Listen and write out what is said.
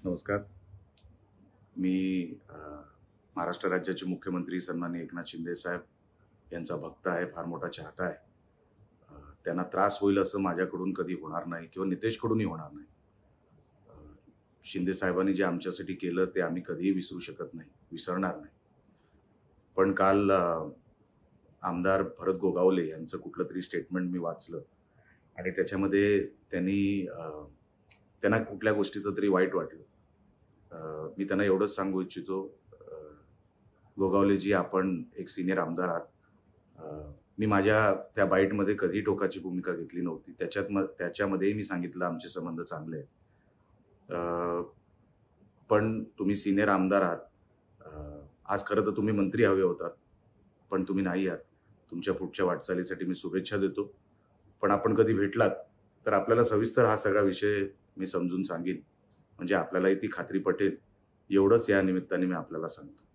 नमस्कार. मी महाराष्ट्र राज्याचे मुख्यमंत्री सन्माननीय एकनाथ शिंदे साहेब यांचा भक्त आहे, फार मोठा चाहता आहे. अ, त्यांना त्रास होईल असं माझ्याकडून कधी होणार नाही किंवा नितेशकडूनही होणार नाही. अ, शिंदे साहेबांनी जे आमच्यासाठी केलं ते आम्ही कधीही विसरू शकत नाही, विसरणार नाही. पण काल आमदार भरत गोगावले यांचं कुठलंतरी स्टेटमेंट मी वाचलं आणि त्याच्यामध्ये त्यांना कुठल्या गोष्टीचं तरी वाईट वाटलं. मी त्यांना एवढंच सांगू इच्छितो, अ, गोगावलेजी आपण एक सीनियर आमदार आहात. मी माझ्या त्या बाईटमध्ये कधी टोकाची भूमिका घेतली नव्हती. त्याच्यामध्येही मी सांगितलं आमचे संबंध चांगले आहेत. अ, पण तुम्ही सीनियर आमदार आहात. आज खरं तर तुम्ही मंत्री हवे होतात, पण तुम्ही नाही आहात. तुमच्या पुढच्या वाटचालीसाठी मी शुभेच्छा देतो. पण आपण कधी भेटलात, तर आपल्याला सविस्तर हा सगळा विषय मी समजून सांगीन. म्हणजे आपल्यालाही ती खात्री पटेल. एवढंच या निमित्ताने मी आपल्याला सांगतो.